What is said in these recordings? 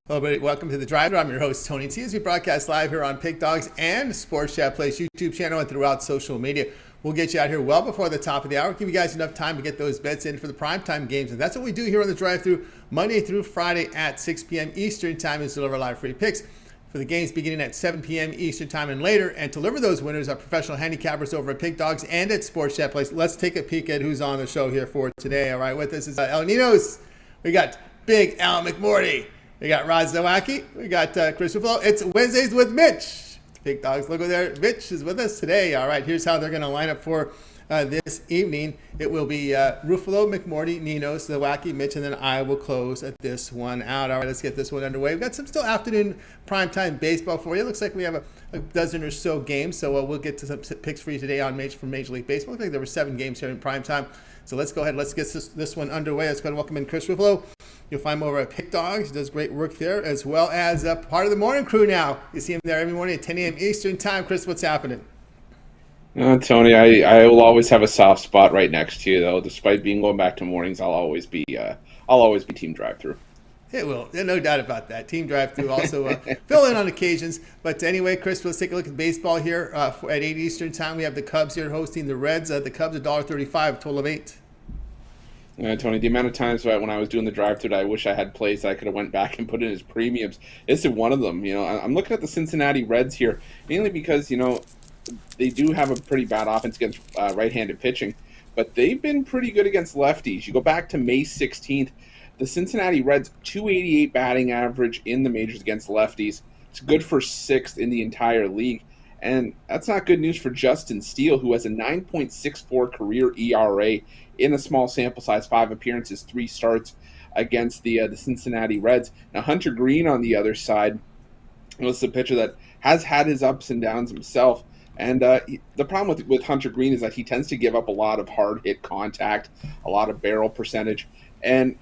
Hello, everybody. Welcome to The Drive. I'm your host, Tony T. As we broadcast live here on Pick Dogs and Sports Chat Place YouTube channel and throughout social media. We'll get you out here well before the top of the hour. Give you guys enough time to get those bets in for the primetime games. And that's what we do here on The Drive-Thru Monday through Friday at 6 p.m. Eastern Time, is deliver live free picks for the games beginning at 7 p.m. Eastern Time and later. And to deliver those winners are professional handicappers over at Pick Dogs and at Sports Chat Place. Let's take a peek at who's on the show here for today. All right, with us is Ninos. We got Big Al McMordie. We got Zawacky. We got Chris Ruffolo. It's Wednesdays with Mitch. Big Dogs logo there. Mitch is with us today. All right, here's how they're going to line up for this evening. It will be Ruffolo, McMordie, Ninos, Zawacky, Mitch, and then I will close this one out. All right, let's get this one underway. We've got some still afternoon primetime baseball for you. Looks like we have a dozen or so games, so we'll get to some picks for you today on from Major League Baseball. Looks like there were 7 games here in primetime. So let's go ahead. Let's get this one underway. Let's go ahead and welcome in Chris Ruffolo. You'll find him over at Pick Dogs. He does great work there, as well as part of the morning crew now. You see him there every morning at 10 a.m. Eastern Time. Chris, what's happening? Tony, I will always have a soft spot right next to you, though. Despite going back to mornings, I'll always be Team Drive-Thru. It will. No doubt about that. Team Drive-Thru also fill in on occasions. But anyway, Chris, let's take a look at baseball here. At 8 Eastern Time, we have the Cubs here hosting the Reds. The Cubs $1.35, total of 8. Tony, the amount of times when I was doing the drive-thru, I wish I had plays that I could have went back and put in as premiums. This is one of them. I'm looking at the Cincinnati Reds here, mainly because, they do have a pretty bad offense against right-handed pitching, but they've been pretty good against lefties. You go back to May 16th, the Cincinnati Reds, 288 batting average in the majors against lefties. It's good for 6th in the entire league. And that's not good news for Justin Steele, who has a 9.64 career ERA in a small sample size, 5 appearances, 3 starts against the Cincinnati Reds. Now, Hunter Green on the other side was a pitcher that has had his ups and downs himself. And the problem with Hunter Green is that he tends to give up a lot of hard hit contact, a lot of barrel percentage. And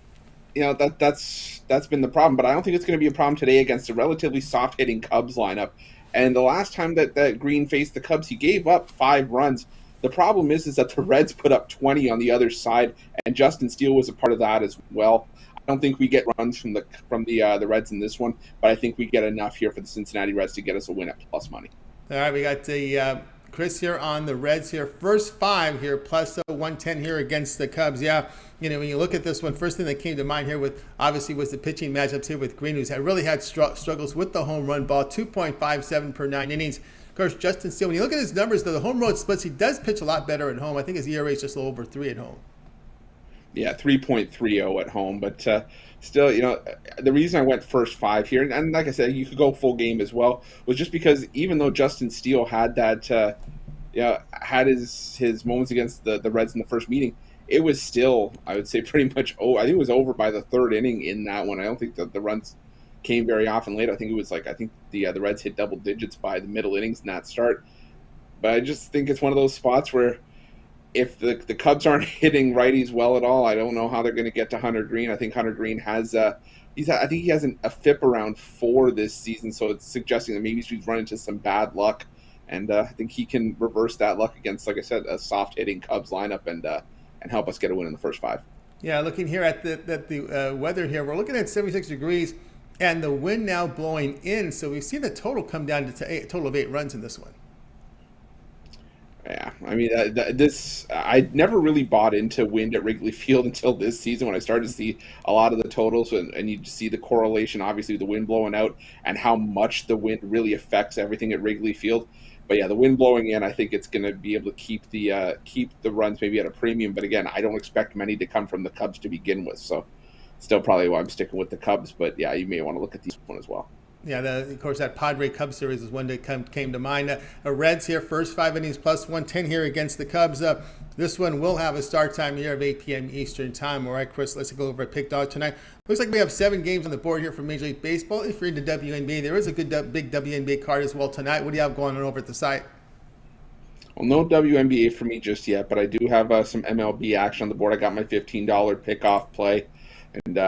that's been the problem. But I don't think it's going to be a problem today against a relatively soft-hitting Cubs lineup. And the last time that Green faced the Cubs, he gave up 5 runs. The problem is that the Reds put up 20 on the other side, and Justin Steele was a part of that as well. I don't think we get runs from the Reds in this one, but I think we get enough here for the Cincinnati Reds to get us a win at plus money. All right, we got the Chris here on the Reds here. First 5 here, plus 110 here against the Cubs. Yeah, when you look at this one, first thing that came to mind here was the pitching matchups here with Green, who's really had struggles with the home run ball, 2.57 per 9 innings. Of course, Justin Steele, when you look at his numbers, the home road splits, he does pitch a lot better at home. I think his ERA is just a little over 3 at home. Yeah, 3.30 at home, but still, the reason I went first 5 here, and like I said, you could go full game as well, was just because even though Justin Steele had that, had his moments against the Reds in the first meeting, it was still, I would say, pretty much. I think it was over by the 3rd inning in that one. I don't think that the runs came very often late. I think it was the Reds hit double digits by the middle innings in that start. But I just think it's one of those spots where, if the Cubs aren't hitting righties well at all, I don't know how they're going to get to Hunter Green. I think Hunter Green has I think he has a FIP around 4 this season, so it's suggesting that maybe he's run into some bad luck, and I think he can reverse that luck against, like I said, a soft hitting Cubs lineup and help us get a win in the first 5. Yeah, looking here at the weather here, we're looking at 76 degrees, and the wind now blowing in. So we've seen the total come down to a total of 8 runs in this one. Yeah, I mean, I never really bought into wind at Wrigley Field until this season when I started to see a lot of the totals, and you see the correlation, obviously, with the wind blowing out and how much the wind really affects everything at Wrigley Field. But yeah, the wind blowing in, I think it's going to be able to keep the runs maybe at a premium. But again, I don't expect many to come from the Cubs to begin with, so still probably why I'm sticking with the Cubs. But yeah, you may want to look at this one as well. Yeah, of course, that Padre Cubs series is one that came to mind. Reds here, first 5 innings, plus 110 here against the Cubs. This one will have a start time here of 8 p.m. Eastern Time. All right, Chris, let's go over at Pick Dog tonight. Looks like we have 7 games on the board here for Major League Baseball. If you're into WNBA, there is a good big WNBA card as well tonight. What do you have going on over at the site? Well, no WNBA for me just yet, but I do have some MLB action on the board. I got my $15 pick-off play, and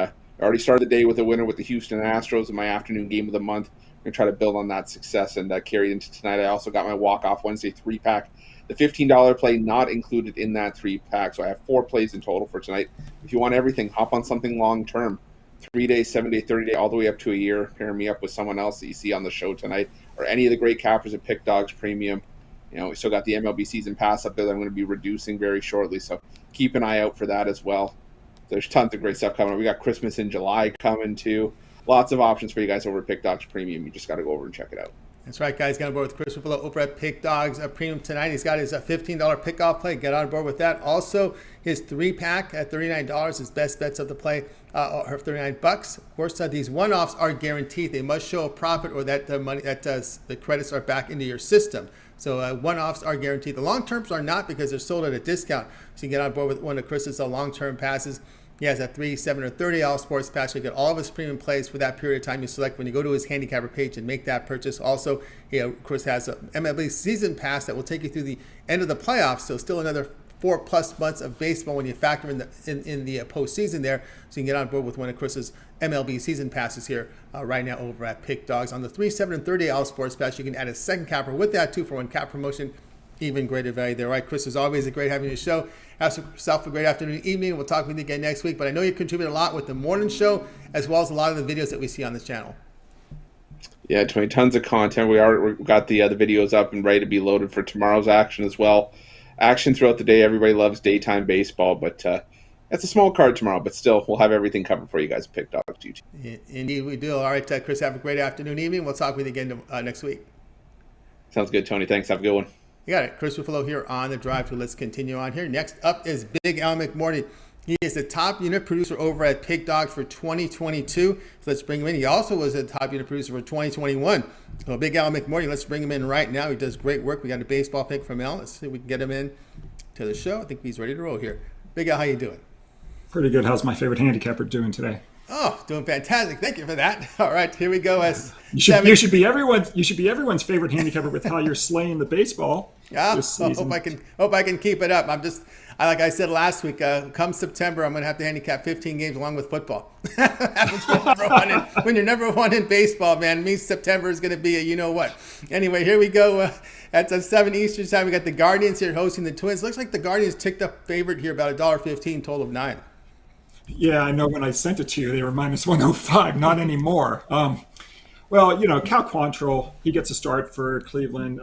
I already started the day with a winner with the Houston Astros in my afternoon game of the month. I'm going to try to build on that success and carry it into tonight. I also got my walk-off Wednesday 3-pack. The $15 play not included in that 3-pack, so I have 4 plays in total for tonight. If you want everything, hop on something long-term. 3-day, 7-day, 30-day, all the way up to a year. Pair me up with someone else that you see on the show tonight, or any of the great cappers at Pick Dogs Premium. We still got the MLB season pass up there that I'm going to be reducing very shortly, so keep an eye out for that as well. There's tons of great stuff coming. We got Christmas in July coming too. Lots of options for you guys over at Pick Dogs Premium. You just got to go over and check it out. That's right, guys. Got on board with Chris Ruffolo over at Pick Dogs Premium tonight. He's got his $15 pickoff play. Get on board with that. Also, his 3-pack at $39, his best bets of the play, are $39. Of course, these one-offs are guaranteed. They must show a profit, or that the money the credits are back into your system. So one-offs are guaranteed. The long-terms are not, because they're sold at a discount. So you can get on board with one of Chris's long-term passes. He has a 3, 7, or 30 all sports pass. You get all of his premium plays for that period of time you select when you go to his handicapper page and make that purchase. Also, he, of course, has a MLB season pass that will take you through the end of the playoffs. So still another 4+ months of baseball when you factor in the postseason there. So you can get on board with one of Chris's MLB season passes here right now over at Pick Dogs. On the 3, 7, and 30 all sports pass, you can add a second capper with that 2-for-1 cap promotion. Even greater value there. All right, Chris, as always, it's great having you on the show. Have yourself a great afternoon, evening. We'll talk with you again next week. But I know you contribute a lot with the morning show, as well as a lot of the videos that we see on this channel. Yeah, tons of content. We got the videos up and ready to be loaded for tomorrow's action as well. Action throughout the day. Everybody loves daytime baseball, but it's a small card tomorrow. But still, we'll have everything covered for you guys at Pick Dogs YouTube. Indeed, we do. All right, Chris, have a great afternoon, evening. We'll talk with you again next week. Sounds good, Tony. Thanks. Have a good one. You got it. Chris Ruffolo here on The Drive Thru. Let's continue on here. Next up is Big Al McMordie. He is the top unit producer over at Pick Dogs for 2022. So let's bring him in. He also was a top unit producer for 2021. So Big Al McMordie, let's bring him in right now. He does great work. We got a baseball pick from Al. Let's see if we can get him in to the show. I think he's ready to roll here. Big Al, how you doing? Pretty good. How's my favorite handicapper doing today? Oh, doing fantastic. Thank you for that. All right, here we go. You should be everyone's favorite handicapper with how you're slaying the baseball. Yeah, hope I can keep it up. Like I said last week, come September, I'm going to have to handicap 15 games along with football. When you're number one in baseball, man, it means September is going to be a you know what. Anyway, here we go. At 7 Eastern time, we got the Guardians here hosting the Twins. Looks like the Guardians ticked up favorite here, about $1.15, total of 9. Yeah, I know when I sent it to you, they were minus 105, not anymore. Well, Cal Quantrill, he gets a start for Cleveland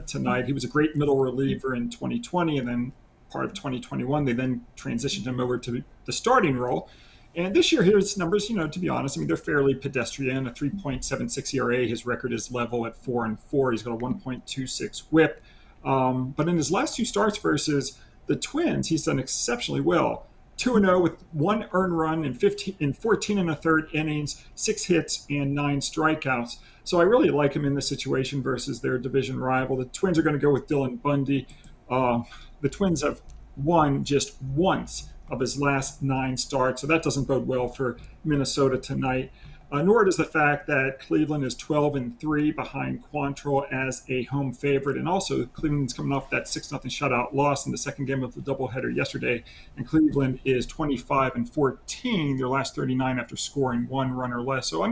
tonight. He was a great middle reliever in 2020, and then part of 2021, they then transitioned him over to the starting role. And this year, his numbers, to be honest, they're fairly pedestrian. A 3.76 ERA. His record is level at 4-4. He's got a 1.26 WHIP. But in his last 2 starts versus the Twins, he's done exceptionally well. 2-0 with 1 earned run in 14 1/3 innings, 6 hits, and 9 strikeouts. So I really like him in this situation versus their division rival. The Twins are going to go with Dylan Bundy. The Twins have won just once of his last 9 starts, so that doesn't bode well for Minnesota tonight. Nor does the fact that Cleveland is 12-3 behind Quantrill as a home favorite. And also, Cleveland's coming off that 6-0 shutout loss in the second game of the doubleheader yesterday. And Cleveland is 25-14, their last 39 after scoring 1 run or less. So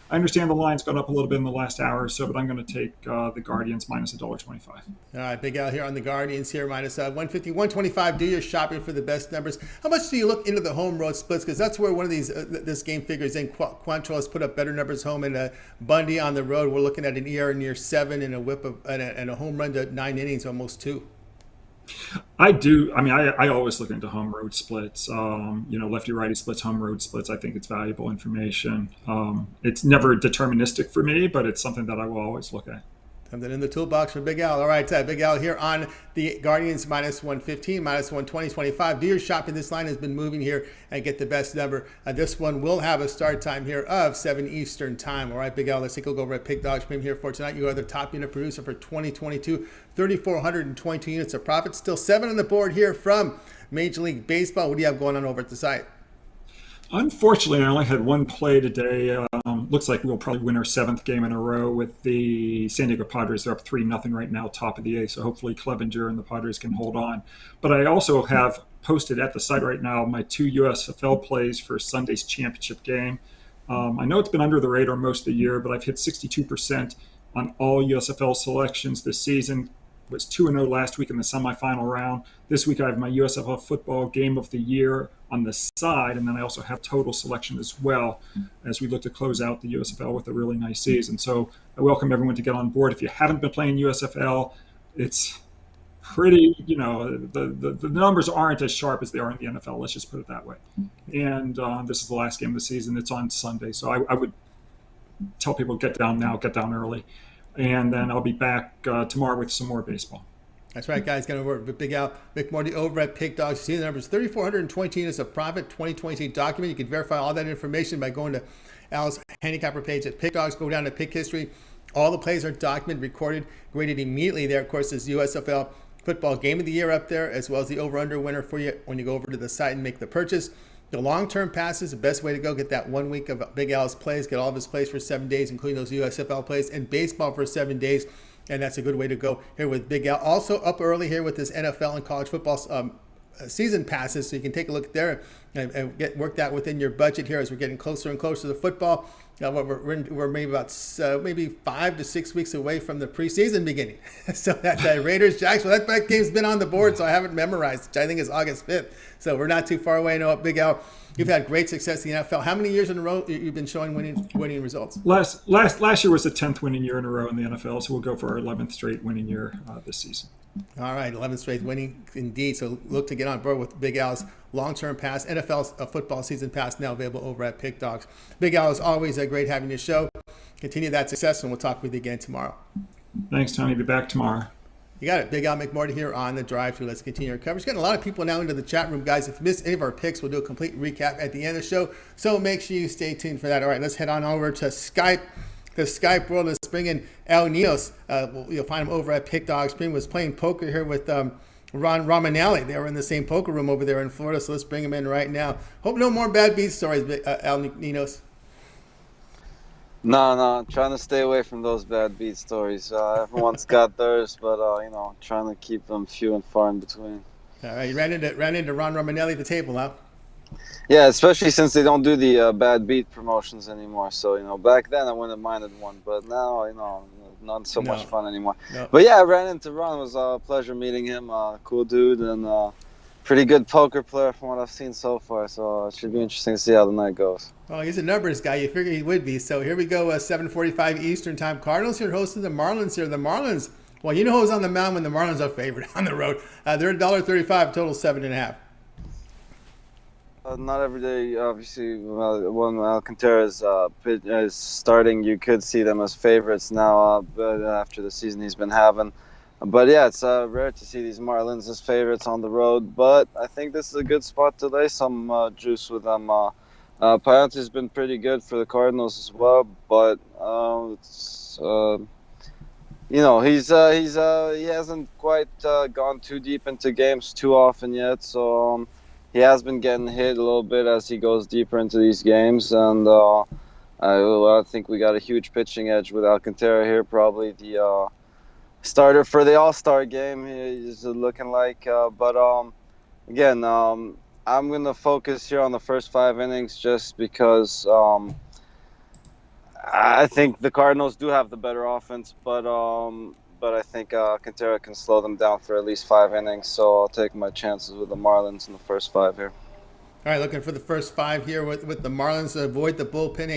I understand the line's gone up a little bit in the last hour or so, but I'm going to take the Guardians minus $1.25. All right, Big Al here on the Guardians here, minus 150, 125. Do your shopping for the best numbers. How much do you look into the home road splits? Because that's where one of these this game figures in. Quantrill has put up better numbers home, and Bundy on the road. We're looking at an ERA near 7 and a whip and a home run to 9 innings, almost 2. I do. I always look into home road splits. Lefty righty splits, home road splits. I think it's valuable information. It's never deterministic for me, but it's something that I will always look at. Something in the toolbox for Big Al. All right, Big Al here on the Guardians minus 115, minus 120, 25. Do your shopping. This line has been moving here and get the best number. This one will have a start time here of 7 Eastern time. All right, Big Al, let's take a look over at Pick Dogs Premium here for tonight. You are the top unit producer for 2022, 3,422 units of profit. Still 7 on the board here from Major League Baseball. What do you have going on over at the site? Unfortunately, I only had 1 play today. Looks like we'll probably win our 7th game in a row with the San Diego Padres. They're up 3-0 right now, top of the 8th. So hopefully Clevenger and the Padres can hold on. But I also have posted at the site right now my 2 USFL plays for Sunday's championship game. I know it's been under the radar most of the year, but I've hit 62% on all USFL selections this season. was 2-0 last week in the semifinal round. This week I have my USFL football game of the year on the side, and then I also have total selection as well as we look to close out the USFL with a really nice season. So I welcome everyone to get on board. If you haven't been playing USFL, it's pretty, the numbers aren't as sharp as they are in the NFL. Let's just put it that way. And this is the last game of the season. It's on Sunday. So I would tell people, get down now, get down early. And then I'll be back tomorrow with some more baseball. That's right, guys. Going to work with Big Al McMordie over at Pick Dogs. You see the numbers, 3,420 units of profit, 2020 document. You can verify all that information by going to Al's handicapper page at Pick Dogs. Go down to Pick History. All the plays are documented, recorded, graded immediately there. Of course, there's USFL football game of the year up there, as well as the over-under winner for you when you go over to the site and make the purchase. The long-term passes, the best way to go. Get that 1 week of Big Al's plays. Get all of his plays for 7 days, including those USFL plays, and baseball for 7 days. And that's a good way to go here with Big Al. Also up early here with this NFL and college football season passes, so you can take a look there and work that within your budget here as we're getting closer and closer to football. We're maybe about 5 to 6 weeks away from the preseason beginning. So that Raiders Jacks, well, that game's been on the board, so I haven't memorized, which I think is August 5th. So we're not too far away. I know, Big Al, you've had great success in the NFL. How many years in a row you've been showing winning results? Last year was the 10th winning year in a row in the NFL, so we'll go for our 11th straight winning year this season. All right, 11th straight winning indeed. So look to get on board with Big Al's long-term pass, NFL football season pass, now available over at Pick Dogs. Big Al, is always great having your show. Continue that success, and we'll talk with you again tomorrow. Thanks, Tony. Be back tomorrow. You got it. Big Al McMordie here on the drive-thru. Let's continue our coverage. Getting a lot of people now into the chat room, guys. If you missed any of our picks, we'll do a complete recap at the end of the show. So make sure you stay tuned for that. All right, let's head on over to Skype. The Skype world is bringing El Ninos. You'll find him over at Pick Dogs. He was playing poker here with Ron Romanelli. They were in the same poker room over there in Florida, so let's bring him in right now. Hope no more bad beat stories, El Ninos. No, I'm trying to stay away from those bad beat stories. Everyone's got theirs, but trying to keep them few and far in between. All right, you ran into Ron Romanelli at the table, huh? Yeah, especially since they don't do the bad beat promotions anymore. So, back then I wouldn't have minded one, but now, not so much fun anymore. No. But yeah, I ran into Ron. It was a pleasure meeting him. Cool dude and pretty good poker player from what I've seen so far. So it should be interesting to see how the night goes. Well, he's a numbers guy. You figure he would be. So here we go, 7:45 Eastern time. Cardinals here hosting the Marlins here. The Marlins, well, you know who's on the mound when the Marlins are favored on the road. They're $1.35, total 7.5. Not every day, obviously. When Alcantara is starting, you could see them as favorites now, but after the season he's been having. But yeah, it's rare to see these Marlins as favorites on the road. But I think this is a good spot to lay some juice with them. Payante's been pretty good for the Cardinals as well, but he hasn't quite gone too deep into games too often yet. So. He has been getting hit a little bit as he goes deeper into these games, and I think we got a huge pitching edge with Alcantara here, probably the starter for the All-Star game. He's looking like, again, I'm going to focus here on the first 5 innings just because I think the Cardinals do have the better offense, but I think Alcantara can slow them down for at least 5 innings, so I'll take my chances with the Marlins in the first 5 here. All right, looking for the first 5 here with the Marlins. Avoid the bullpen.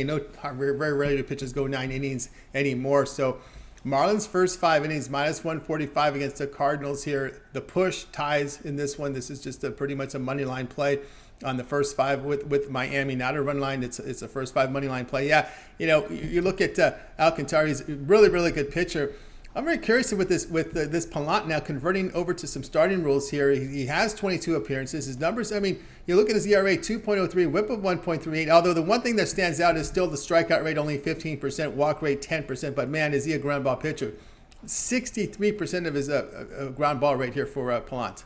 Very rarely do pitchers go 9 innings anymore. So Marlins first 5 innings, -145 against the Cardinals here. The push ties in this one. This is just pretty much a money line play on the first 5 with Miami, not a run line. It's a first 5 money line play. Yeah, you look at Alcantara. He's a really, really good pitcher. I'm very curious with this Palant now converting over to some starting rules here. He has 22 appearances. His numbers, you look at his ERA, 2.03, whip of 1.38. Although the one thing that stands out is still the strikeout rate, only 15%, walk rate 10%. But man, is he a ground ball pitcher. 63% of his ground ball rate here for Palant.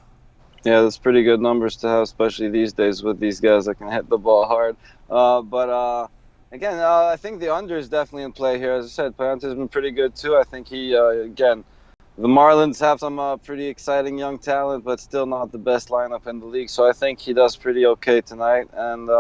Yeah, that's pretty good numbers to have, especially these days with these guys that can hit the ball hard. Again, I think the under is definitely in play here. As I said, Payante has been pretty good too. I think the Marlins have some pretty exciting young talent, but still not the best lineup in the league. So I think he does pretty okay tonight. And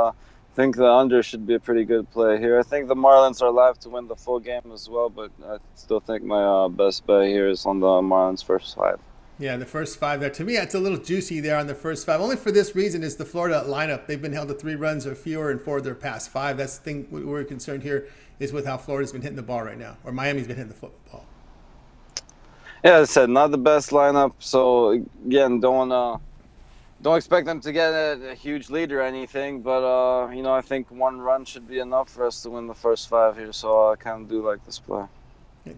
think the under should be a pretty good play here. I think the Marlins are live to win the full game as well, but I still think my best bet here is on the Marlins first 5. Yeah, the first 5 there. To me, it's a little juicy there on the first 5. Only for this reason is the Florida lineup. They've been held to 3 runs or fewer in 4 of their past 5. That's the thing we're concerned here is with how Florida's been hitting the ball right now, or Miami's been hitting the football. Yeah, as I said, not the best lineup. So again, don't expect them to get a huge lead or anything. But I think 1 run should be enough for us to win the first 5 here. So I kind of do like this play.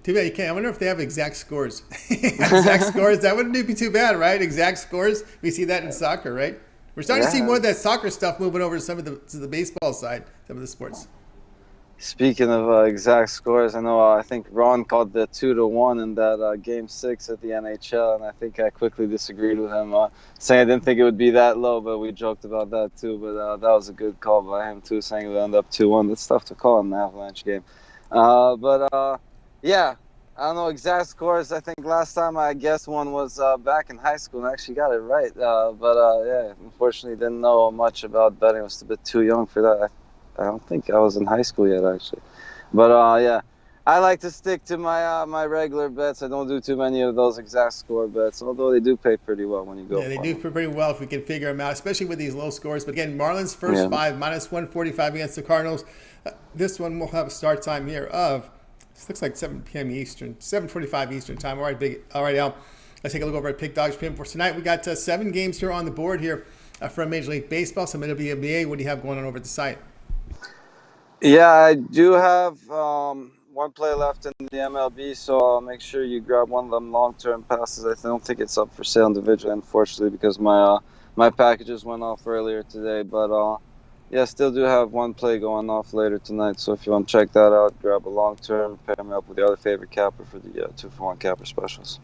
Too bad you can't. I wonder if they have exact scores. Exact scores. That wouldn't be too bad, right? Exact scores. We see that in soccer, right? We're starting to see more of that soccer stuff moving over to some of the baseball side, some of the sports. Speaking of exact scores, I know I think Ron called the 2-1 in that Game 6 at the NHL, and I think I quickly disagreed with him, saying I didn't think it would be that low, but we joked about that too. But that was a good call by him too, saying it would end up 2-1. That's tough to call in an Avalanche game. Yeah, I don't know exact scores. I think last time I guessed one was back in high school and actually got it right. Yeah, unfortunately didn't know much about betting. I was a bit too young for that. I don't think I was in high school yet, actually. But yeah, I like to stick to my my regular bets. I don't do too many of those exact score bets, although they do pay pretty well when you go. Yeah, they do pretty well if we can figure them out, especially with these low scores. But again, Marlins first 5, minus 145 against the Cardinals. This one will have a start time here of, this looks like 7 p.m. Eastern, 7:45 Eastern time. All right, Al. Let's take a look over at Pick Dogs Pin for tonight. We got 7 games here on the board here from Major League Baseball, some MLB. What do you have going on over at the site? Yeah, I do have 1 play left in the MLB, so I'll make sure you grab one of them long-term passes. I don't think it's up for sale individually, unfortunately, because my packages went off earlier today. But yeah, still do have 1 play going off later tonight. So if you want to check that out, grab a long-term, pair me up with the other favorite capper for the 2-for-1 capper specials.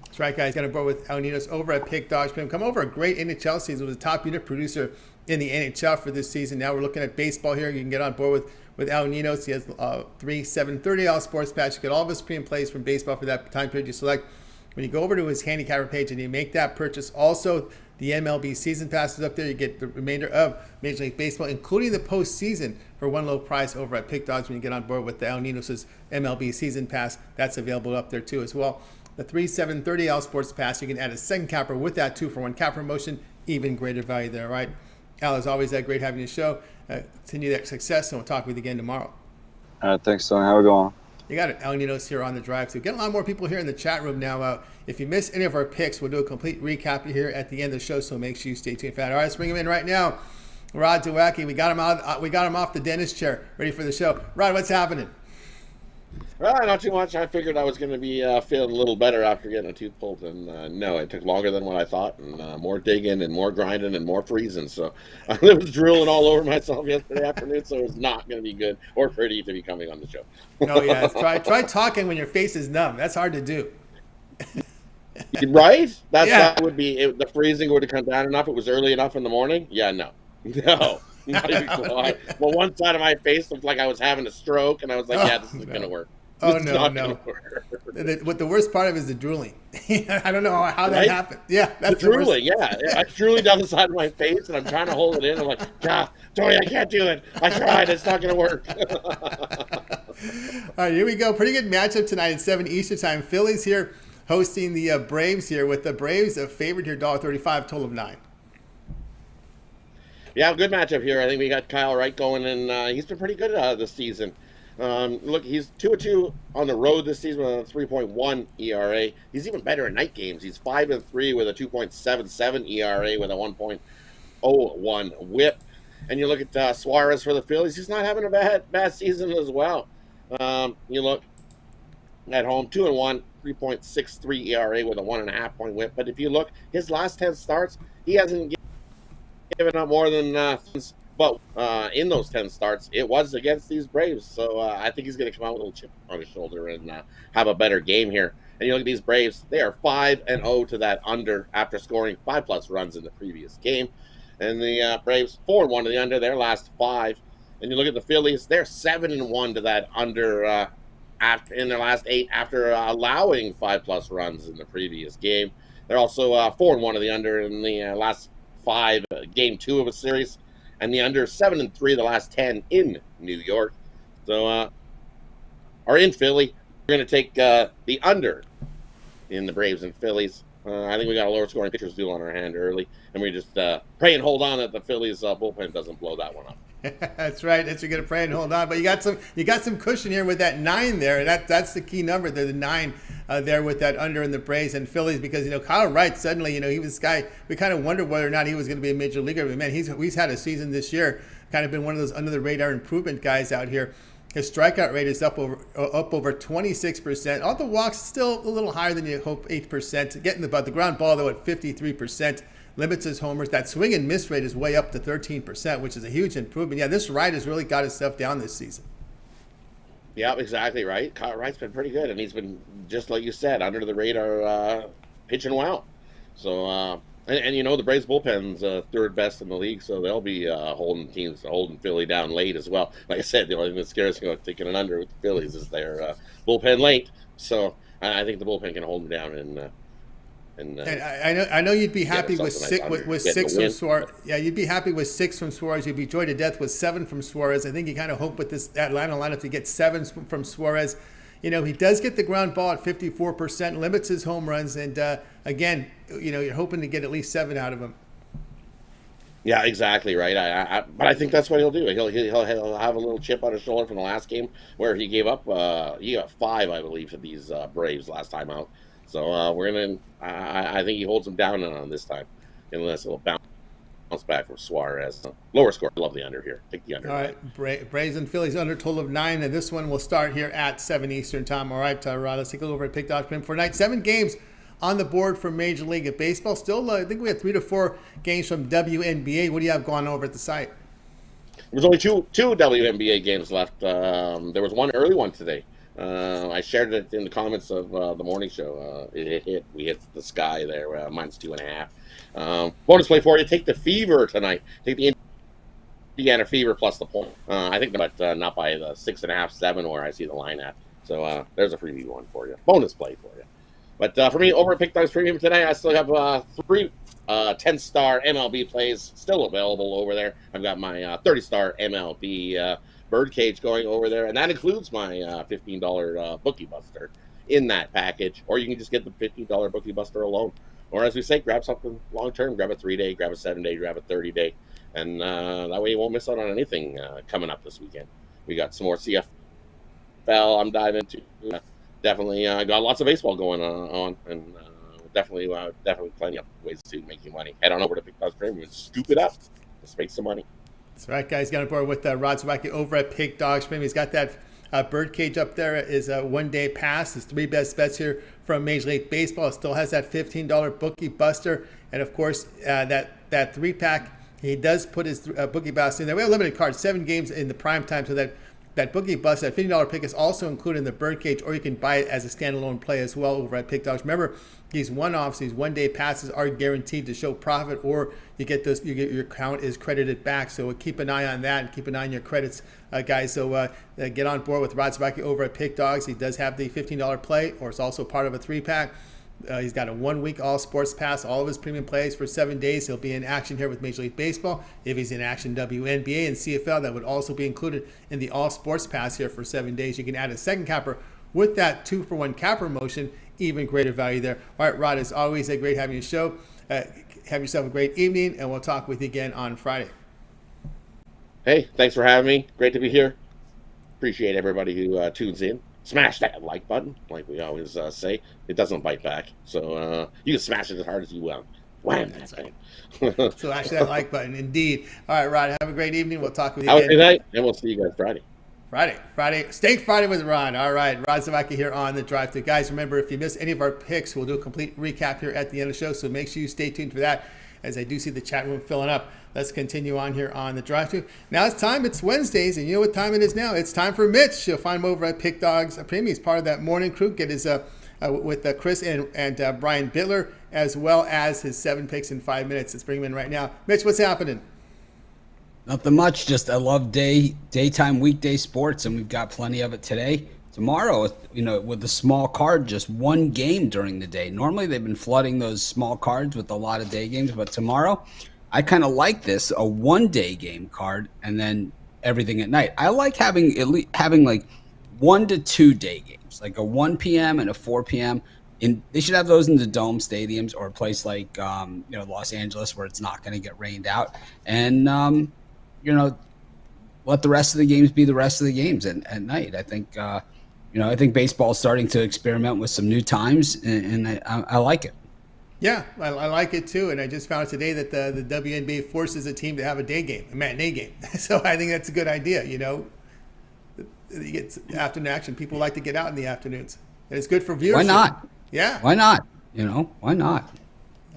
That's right, guys. Got a board with Ninos over at Pick Dogs Pin. Come over a great NHL season. Was a top unit producer in the NHL for this season. Now we're looking at baseball here. You can get on board with Al Ninos. He has 3 7:30 All Sports Patch. You get all of his pre and plays from baseball for that time period you select. When you go over to his handicapper page and you make that purchase, also the MLB season pass is up there. You get the remainder of Major League Baseball, including the postseason, for 1 low price over at Pick Dogs when you get on board with the Al Ninos' MLB season pass. That's available up there too as well. The 3 7:30 All Sports Pass, you can add a second capper with that 2-for-1 capper promotion. Even greater value there, right? Al, as always, great having you show. Continue that success, and we'll talk with you again tomorrow. All right, thanks, Tony. How are we going? You got it. Al Ninos here on the drive. So getting a lot more people here in the chat room now. If you missed any of our picks, we'll do a complete recap here at the end of the show, so make sure you stay tuned for that. All right, let's bring him in right now. Rod Zawacky, we got him out. We got him off the dentist chair, ready for the show. Rod, what's happening? Well, not too much. I figured I was going to be feeling a little better after getting a tooth pulled, and no, it took longer than what I thought, and more digging and more grinding and more freezing. So I was drooling all over myself yesterday afternoon, so it's not going to be good or pretty to be coming on the show. Oh yeah, try talking when your face is numb. That's hard to do. Right? That would be the freezing would have come down enough. It was early enough in the morning. Yeah, no. Well, one side of my face looked like I was having a stroke, and I was like, "Yeah, this isn't gonna work." Oh no! What the worst part of it is the drooling. I don't know how that happened. Yeah, that's the drooling. Yeah, I drooling down the side of my face, and I'm trying to hold it in. I'm like, "God, Tony, I can't do it. I tried. It's not gonna work." All right, here we go. Pretty good matchup tonight at 7 Eastern time. Phillies here hosting the Braves here, with the Braves a favorite here, $1.35, total of 9. Yeah, good matchup here. I think we got Kyle Wright going, and he's been pretty good this season. Look, he's 2-2 on the road this season with a 3.1 ERA. He's even better in night games. He's 5-3 with a 2.77 ERA with a 1.01 WHIP. And you look at Suarez for the Phillies. He's not having a bad season as well. You look at home, 2-1, 3.63 ERA with a 1.5 point WHIP. But if you look, his last 10 starts, he hasn't given up more than but in those 10 starts, it was against these Braves. So I think he's going to come out with a little chip on his shoulder and have a better game here. And you look at these Braves, they are 5-0 to that under after scoring 5+ runs in the previous game. And the Braves 4-1 to the under their last 5. And you look at the Phillies, they're 7-1 to that under in their last 8 after allowing 5+ runs in the previous game. They're also 4-1 to the under in the last 5, game 2 of a series. and the under 7-3 the last 10 in New York. So, or in Philly, we're going to take the under in the Braves and Phillies. I think we got a lower scoring pitcher's duel on our hand early, and we just pray and hold on that the Phillies bullpen doesn't blow that one up. That's right. That's you're gonna pray and hold on, but you got some cushion here with that 9 there, and that's the key number there, the 9 there with that under in the Braves and Phillies, because Kyle Wright suddenly he was this guy we kind of wondered whether or not he was going to be a major leaguer. But man, he's had a season this year, kind of been one of those under the radar improvement guys out here. His strikeout rate is up over 26%. All the walks still a little higher than you hope, 8%. Getting the ground ball though at 53%. Limits his homers. That swing and miss rate is way up to 13%, which is a huge improvement. Yeah, this Wright has really got his stuff down this season. Yeah, exactly right. Kyle Wright's been pretty good, and he's been, just like you said, under the radar, pitching well. So, and the Braves bullpen's third best in the league, so they'll be holding Philly down late as well. Like I said, the only thing that scares me about taking an under with the Phillies is their bullpen late. So I think the bullpen can hold them down and I know you'd be happy with six from Suarez. Yeah, you'd be happy with 6 from Suarez. You'd be joyed to death with 7 from Suarez. I think you kind of hope with this Atlanta lineup to get 7 from Suarez. He does get the ground ball at 54%, limits his home runs, and again, you're hoping to get at least 7 out of him. Yeah, exactly right. But I think that's what he'll do. He'll have a little chip on his shoulder from the last game where he gave up. He got 5, I believe, to these Braves last time out. So I think he holds them down on this time, unless he'll bounce back from Suarez. Lower score. Love the under here. Take the under. All right, Braves and Phillies under total of 9, and this one will start here at 7 Eastern time. All right, Rod, let's take a look over at Pick Dog for tonight. 7 games on the board for Major League Baseball. Still, I think we had 3 to 4 games from WNBA. What do you have going over at the site? There's only two WNBA games left. There was one early one today. I shared it in the comments of the morning show. We hit the sky there. Mine's 2.5. Bonus play for you. Take the Fever tonight. Take the Indiana Fever plus the point. I think but not by the 6.5, 7 where I see the line at. So there's a freebie one for you. Bonus play for you. But for me, over at Pick Dogs Premium today, I still have 3 10-star MLB plays still available over there. I've got my 30-star MLB Birdcage going over there, and that includes my $15 Bookie Buster in that package. Or you can just get the $15 Bookie Buster alone. Or as we say, grab something long-term. Grab a 3-day, grab a 7-day, grab a 30-day. And that way you won't miss out on anything coming up this weekend. We got some more CFL I'm diving into. Definitely got lots of baseball going on, and definitely plenty of ways to make you money. Head on over to Pick Dogs Premium and scoop it up. Let's make some money. That's right, guys. Got on board with Rod Zawacky over at Pick Dogs Premium. He's got that Birdcage up there. Is a 1-day pass. His 3 best bets here from Major League Baseball. It still has that $15 Bookie Buster, and of course that 3-pack. He does put his Bookie Buster in there. We have limited cards, 7 games in the prime time, so that Bookie Bust, that $50 pick is also included in the Birdcage, or you can buy it as a standalone play as well over at Pick Dogs. Remember, these one-offs, these 1-day passes are guaranteed to show profit, or you get your account is credited back. So keep an eye on that, and keep an eye on your credits, guys. So get on board with Rod Zawacky over at Pick Dogs. He does have the $15 play, or it's also part of a 3-pack. He's got a 1-week all sports pass, all of his premium plays for 7 days. He'll be in action here with Major League Baseball. If he's in action WNBA and CFL, that would also be included in the all sports pass here for 7 days. You can add a second capper with that 2-for-1 capper motion, even greater value there. All right, Rod, it's always a great having you show. Have yourself a great evening, and we'll talk with you again on Friday. Hey, thanks for having me. Great to be here. Appreciate everybody who tunes in. Smash that like button, like we always say. It doesn't bite back, so you can smash it as hard as you want. Wham! That's right. Smash that like button, indeed. All right, Rod, have a great evening. We'll talk with you again. Have a good night, and we'll see you guys Friday. Friday. Steak Friday with Ron. All right, Rod Zawacky here on the Drive Thru. Guys, remember, if you miss any of our picks, we'll do a complete recap here at the end of the show, so make sure you stay tuned for that, as I do see the chat room filling up. Let's continue on here on the Drive Thru. Now it's time. It's Wednesdays, and you know what time it is now. It's time for Mitch. You'll find him over at Pick Dogs Premium. He's part of that morning crew. Get his with Chris and Brian Bittler, as well as his 7 picks in 5 minutes. Let's bring him in right now. Mitch, what's happening? Nothing much. Just I love daytime weekday sports, and we've got plenty of it today. Tomorrow, with the small card, just 1 game during the day. Normally, they've been flooding those small cards with a lot of day games, but tomorrow, I kind of like this, a one-day game card and then everything at night. I like having like 1 to 2 day games, like a 1 p.m. and a 4 p.m. They should have those in the dome stadiums or a place like Los Angeles where it's not going to get rained out, and let the rest of the games be the rest of the games at night. I think I think baseball is starting to experiment with some new times, and I like it. Yeah, I like it too, and I just found out today that the WNBA forces a team to have a day game, a matinee game. So I think that's a good idea. You get afternoon action. People like to get out in the afternoons, and it's good for viewership. Why not? Yeah. Why not? Why not?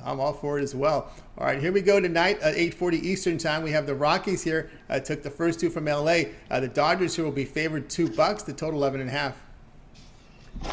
I'm all for it as well. All right, here we go tonight at 8:40 Eastern time. We have the Rockies here. Took the first two from LA. The Dodgers here will be favored $2. The total 11.5.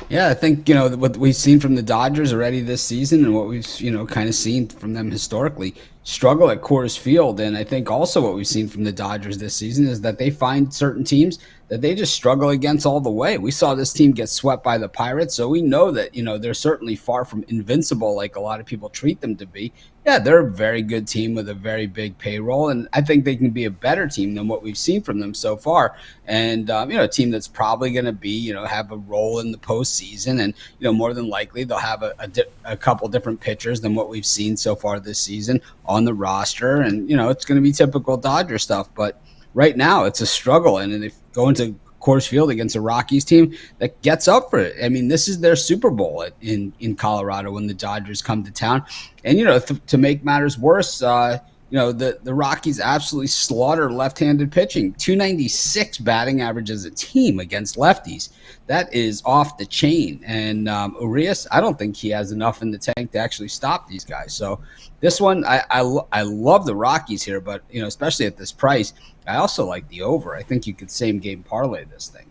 Yeah, I think, what we've seen from the Dodgers already this season and what we've, kind of seen from them historically, struggle at Coors Field. And I think also what we've seen from the Dodgers this season is that they find certain teams that they just struggle against all the way. We saw this team get swept by the Pirates, so we know that, they're certainly far from invincible like a lot of people treat them to be. Yeah, they're a very good team with a very big payroll, and I think they can be a better team than what we've seen from them so far. And, a team that's probably going to be, have a role in the postseason, and, more than likely they'll have a couple different pitchers than what we've seen so far this season on the roster. And, it's going to be typical Dodger stuff, but right now it's a struggle. And if going to Coors Field against a Rockies team that gets up for it. I mean, this is their Super Bowl in Colorado when the Dodgers come to town. And, to make matters worse, the Rockies absolutely slaughter left-handed pitching. 296 batting average as a team against lefties. That is off the chain. And Urias, I don't think he has enough in the tank to actually stop these guys. So this one, I love the Rockies here, but, especially at this price, I also like the over. I think you could same game parlay this thing.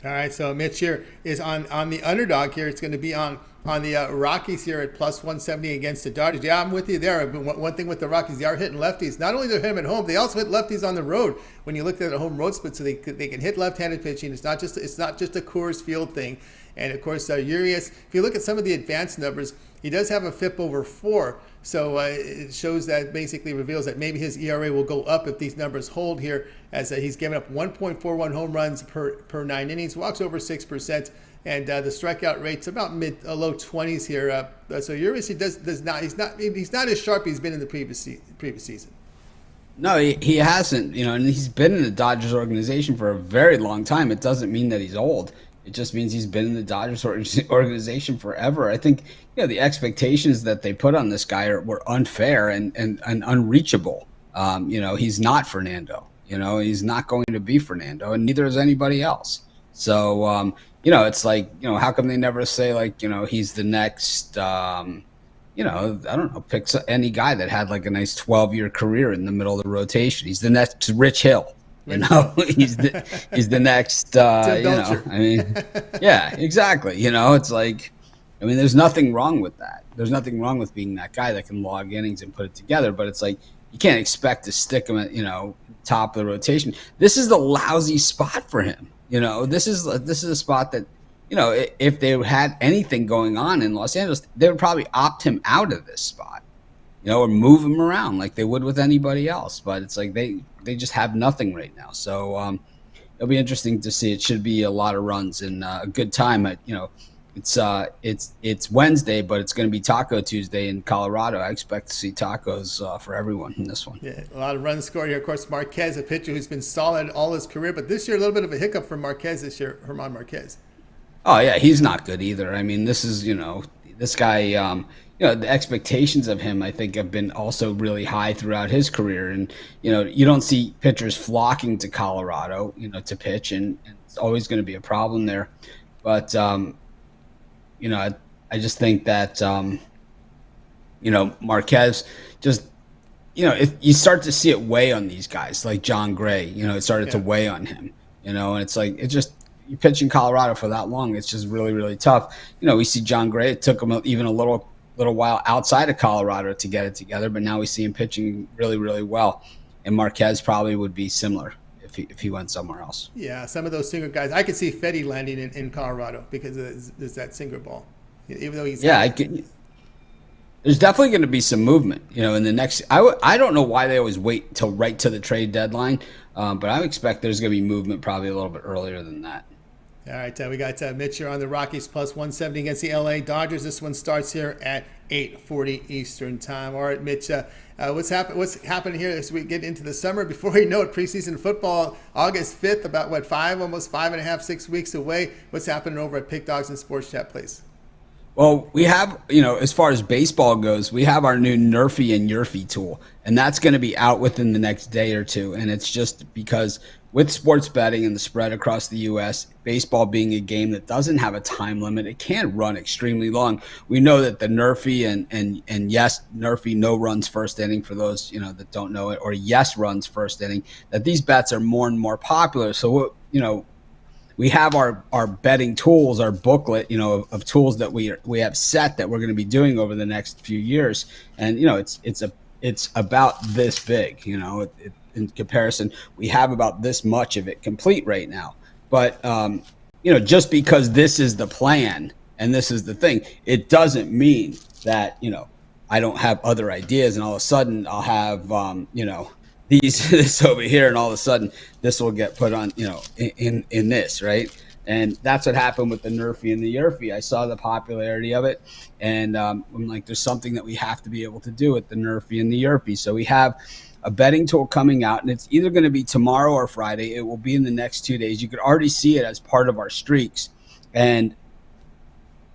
All right, so Mitch here is on the underdog here. It's going to be on the Rockies here at plus 170 against the Dodgers. Yeah, I'm with you there. But one thing with the Rockies, they are hitting lefties. Not only they're hitting them at home, they also hit lefties on the road. When you look at the home road split, so they can hit left-handed pitching. It's not just a Coors Field thing. And of course, Urias. If you look at some of the advanced numbers, he does have a FIP over 4. So it shows that basically reveals that maybe his ERA will go up if these numbers hold here, as he's given up 1.41 home runs per 9 innings, walks over 6%, and the strikeout rate's about low 20s here. So Urias, he's not as sharp as he's been in the previous season. No, he hasn't. And he's been in the Dodgers organization for a very long time. It doesn't mean that he's old. It just means he's been in the Dodgers organization forever. I think the expectations that they put on this guy were unfair and unreachable. He's not Fernando. He's not going to be Fernando, and neither is anybody else. So, it's like, how come they never say, like, he's the next, I don't know, pick any guy that had like a nice 12-year career in the middle of the rotation. He's the next Rich Hill. He's the next, I mean, yeah, exactly. It's like, I mean, there's nothing wrong with that. There's nothing wrong with being that guy that can log innings and put it together. But it's like, you can't expect to stick him at, top of the rotation. This is the lousy spot for him. This is a spot that, if they had anything going on in Los Angeles, they would probably opt him out of this spot. Or move him around like they would with anybody else. But it's like they just have nothing right now. So it'll be interesting to see. It should be a lot of runs and a good time. It's Wednesday, but it's going to be Taco Tuesday in Colorado. I expect to see tacos for everyone in this one. Yeah, a lot of runs scored here. Of course, Marquez, a pitcher who's been solid all his career. But this year, a little bit of a hiccup for Marquez this year, German Marquez. Oh, yeah, he's not good either. I mean, this is, this guy the expectations of him, I think, have been also really high throughout his career. And, you don't see pitchers flocking to Colorado, to pitch, and it's always going to be a problem there. But, I just think that, Marquez just, if you start to see it weigh on these guys like John Gray, it started to weigh on him, and it's like, it just, you pitch in Colorado for that long, it's just really, really tough. We see John Gray, it took him even a little while outside of Colorado to get it together, but now we see him pitching really, really well. And Marquez probably would be similar if he went somewhere else. Yeah, some of those single guys. I could see Fetty landing in Colorado because there's that single ball. Even though he's There's definitely going to be some movement, in the next. I don't know why they always wait till right to the trade deadline, but I expect there's going to be movement probably a little bit earlier than that. All right, we got Mitch here on the Rockies plus 170 against the LA Dodgers. This one starts here at 8:40 Eastern time. All right, Mitch, what's happening here as we get into the summer? Before you know it, preseason football, August 5th, about almost 5.5, 6 weeks away. What's happening over at Pick Dogs and Sports Chat, please? Well, we have, as far as baseball goes, we have our new Nerfy and Yerfy tool, and that's going to be out within the next day or two. And it's just because with sports betting and the spread across the U.S., baseball being a game that doesn't have a time limit, it can run extremely long. We know that the Nerfy and yes, Nerfy no runs first inning for those, that don't know it, or yes runs first inning, that these bets are more and more popular. So, we have our betting tools, our booklet, of tools that we have set that we're going to be doing over the next few years, and it's about this big. In comparison, we have about this much of it complete right now. But just because this is the plan and this is the thing, it doesn't mean that I don't have other ideas, and all of a sudden I'll have this over here, and all of a sudden this will get put on, in this, right? And that's what happened with the Nerfy and the Yerfy. I saw the popularity of it, and I'm like, there's something that we have to be able to do with the Nerfy and the Yerfy. So we have a betting tool coming out, and it's either going to be tomorrow or Friday. It will be in the next 2 days. You could already see it as part of our streaks. And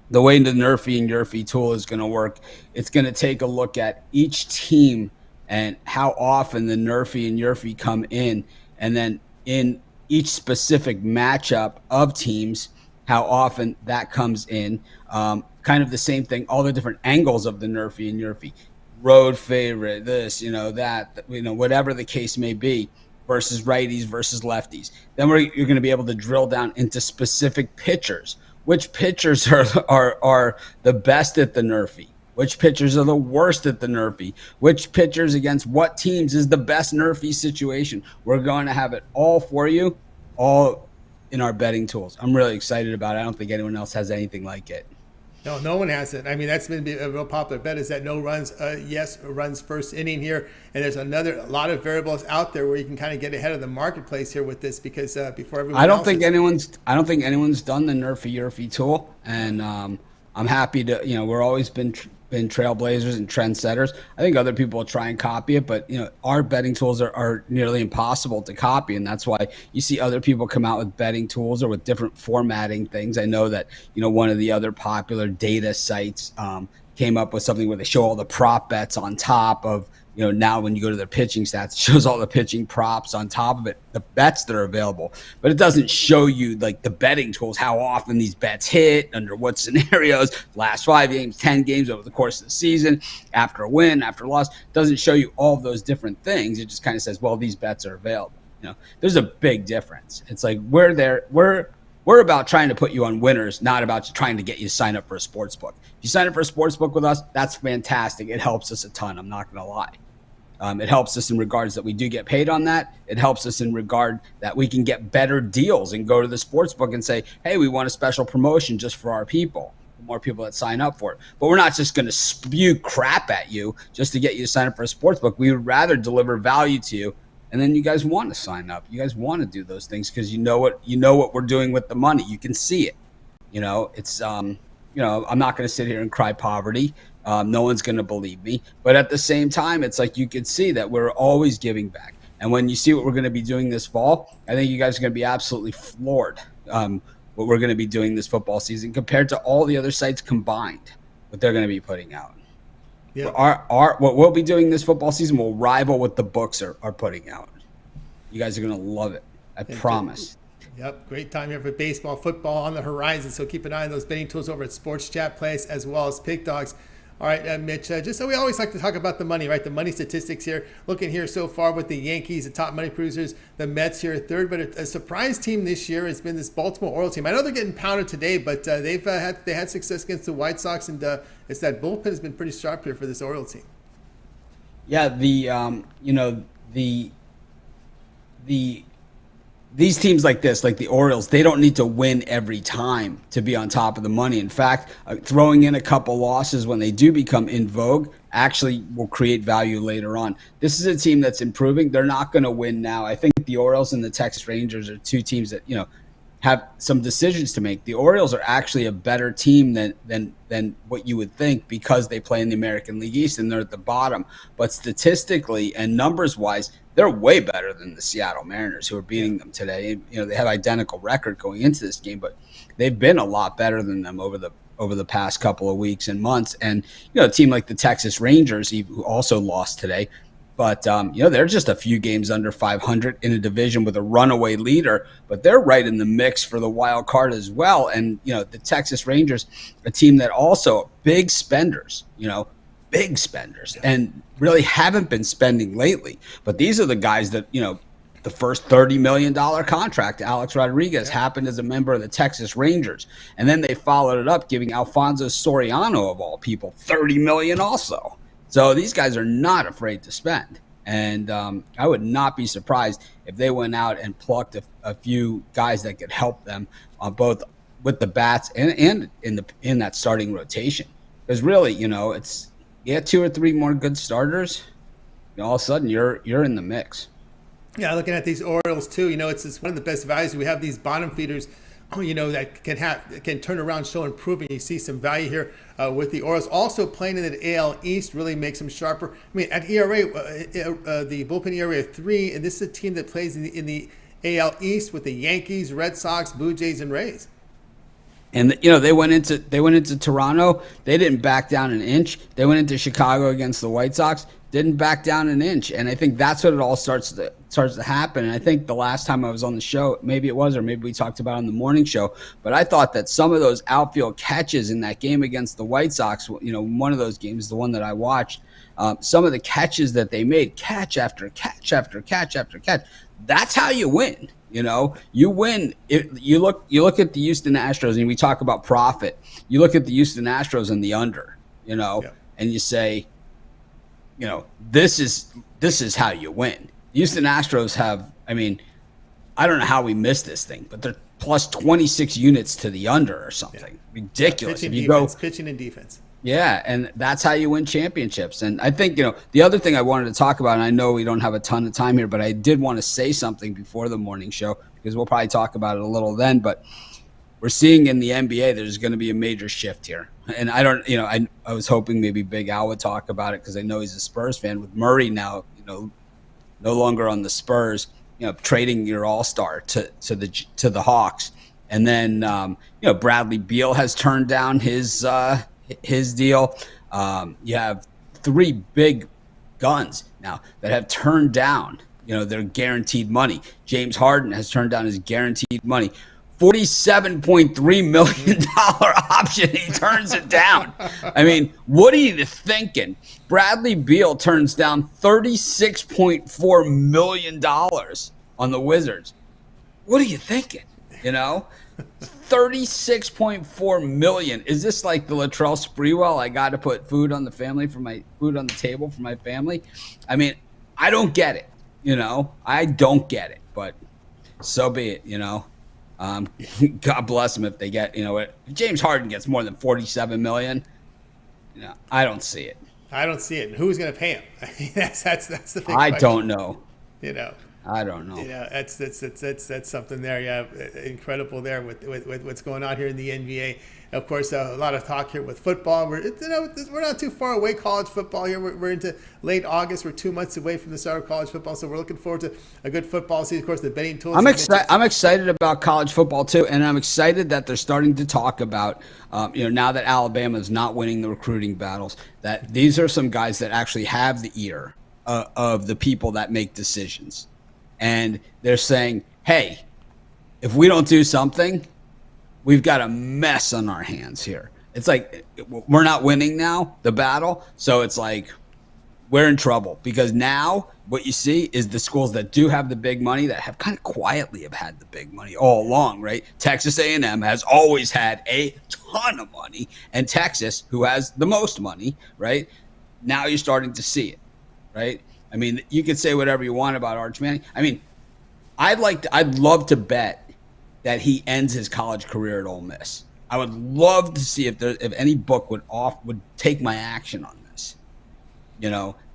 the way the Nerfy and Yerfy tool is going to work, it's going to take a look at each team and how often the Nerfy and Yerfy come in, and then in each specific matchup of teams, how often that comes in. Kind of the same thing, all the different angles of the Nerfy and Yerfy. Road favorite, this, that, whatever the case may be, versus righties versus lefties. Then you're going to be able to drill down into specific pitchers. Which pitchers are the best at the Nerfy? Which pitchers are the worst at the Nerfy? Which pitchers against what teams is the best Nerfy situation? We're going to have it all for you, all in our betting tools. I'm really excited about it. I don't think anyone else has anything like it. No one has it. I mean, that's been a real popular bet, is that no runs, yes runs first inning here. And there's a lot of variables out there where you can kind of get ahead of the marketplace here with this, because before everyone I don't think anyone's done the Nerfy Yerfy tool, and I'm happy to, we're always been trailblazers and trendsetters. I think other people will try and copy it, but our betting tools are nearly impossible to copy, and that's why you see other people come out with betting tools or with different formatting things. I know that one of the other popular data sites came up with something where they show all the prop bets on top of now when you go to their pitching stats, it shows all the pitching props on top of it, the bets that are available, but it doesn't show you like the betting tools, how often these bets hit, under what scenarios, last 5 games, 10 games over the course of the season, after a win, after a loss. It doesn't show you all of those different things. It just kind of says, well, these bets are available. There's a big difference. It's like we're about trying to put you on winners, not about trying to get you to sign up for a sports book. If you sign up for a sports book with us, that's fantastic. It helps us a ton. I'm not going to lie. It helps us in regards that we do get paid on that. It helps us in regard that we can get better deals and go to the sports book and say, hey, we want a special promotion just for our people, the more people that sign up for it. But we're not just going to spew crap at you just to get you to sign up for a sports book. We would rather deliver value to you. And then you guys want to sign up. You guys want to do those things because you know what we're doing with the money. You can see it. It's I'm not going to sit here and cry poverty. No one's going to believe me. But at the same time, it's like you can see that we're always giving back. And when you see what we're going to be doing this fall, I think you guys are going to be absolutely floored what we're going to be doing this football season compared to all the other sites combined, what they're going to be putting out. Yeah. What we'll be doing this football season will rival what the books are putting out. You guys are going to love it. I promise. Yep, great time here for baseball, football on the horizon. So keep an eye on those betting tools over at Sports Chat Place as well as Pick Dogs. All right, Mitch, just so we always like to talk about the money, right? The money statistics here. Looking here so far with the Yankees, the top money producers, the Mets here third. But a surprise team this year has been this Baltimore Orioles team. I know they're getting pounded today, but they had success against the White Sox, and it's that bullpen has been pretty sharp here for this Orioles team. Yeah, the these teams like this, like the Orioles, they don't need to win every time to be on top of the money. In fact, throwing in a couple losses when they do become in vogue actually will create value later on. This is a team that's improving. They're not going to win now. I think the Orioles and the Texas Rangers are two teams that, have some decisions to make. The Orioles are actually a better team than what you would think because they play in the American League East and they're at the bottom. But statistically and numbers-wise, they're way better than the Seattle Mariners, who are beating them today. They have identical record going into this game, but they've been a lot better than them over the past couple of weeks and months. And a team like the Texas Rangers, who also lost today, but they're just a few games under 500 in a division with a runaway leader, but they're right in the mix for the wild card as well. And the Texas Rangers, a team that also big spenders, and really haven't been spending lately. But these are the guys that, the first $30 million contract to Alex Rodriguez happened as a member of the Texas Rangers. And then they followed it up, giving Alfonso Soriano, of all people, $30 million also. So these guys are not afraid to spend. And I would not be surprised if they went out and plucked a few guys that could help them both with the bats and in that starting rotation. Because really, it's two or three more good starters, all of a sudden you're in the mix. Yeah, looking at these Orioles too, it's one of the best values. We have these bottom feeders, that can turn around, show improvement. You see some value here with the Orioles. Also playing in the AL East really makes them sharper. I mean, at ERA, the bullpen ERA of 3, and this is a team that plays in the AL East with the Yankees, Red Sox, Blue Jays, and Rays. And they went into Toronto. They didn't back down an inch. They went into Chicago against the White Sox. Didn't back down an inch. And I think that's what it all starts to happen. And I think the last time I was on the show, maybe it was, or maybe we talked about it on the morning show, but I thought that some of those outfield catches in that game against the White Sox, one of those games, the one that I watched, some of the catches that they made, catch after catch after catch after catch, that's how you win. You win. You look at the Houston Astros, and we talk about profit. You look at the Houston Astros and the under, and you say, this is how you win. Houston Astros have, I don't know how we missed this thing, but they're plus 26 units to the under or something. Ridiculous. Pitching and defense. Yeah, and that's how you win championships. And I think, the other thing I wanted to talk about, and I know we don't have a ton of time here, but I did want to say something before the morning show because we'll probably talk about it a little then, but we're seeing in the NBA there's going to be a major shift here. And I don't, I was hoping maybe Big Al would talk about it because I know he's a Spurs fan with Murray now, no longer on the Spurs, trading your all-star to the Hawks. And then, Bradley Beal has turned down his deal. You have 3 big guns now that have turned down, their guaranteed money. James Harden has turned down his guaranteed money. $47.3 million option. He turns it down. What are you thinking? Bradley Beal turns down $36.4 million on the Wizards. What are you thinking? $36.4 million. Is this like the Latrell Sprewell? I got to put food on the table for my family. I don't get it. I don't get it. But so be it. God bless them if they get. If James Harden gets more than $47 million. I don't see it. I don't see it. And who's going to pay him? That's the big I question. don't know. I don't know. That's something there. Yeah, incredible there with what's going on here in the NBA. Of course, a lot of talk here with football. We're not too far away. College football here. We're into late August. We're 2 months away from the start of college football, so we're looking forward to a good football season. Of course, the betting tools. I'm excited about college football too, and I'm excited that they're starting to talk about, now that Alabama is not winning the recruiting battles, that these are some guys that actually have the ear of the people that make decisions. And they're saying, hey, if we don't do something, we've got a mess on our hands here. It's like we're not winning now, the battle. So it's like we're in trouble because now what you see is the schools that do have the big money that have kind of quietly have had the big money all along, right? Texas A&M has always had a ton of money, and Texas, who has the most money, right? Now you're starting to see it, right? You could say whatever you want about Arch Manning. I'd love to bet that he ends his college career at Ole Miss. I would love to see if any book would take my action on this.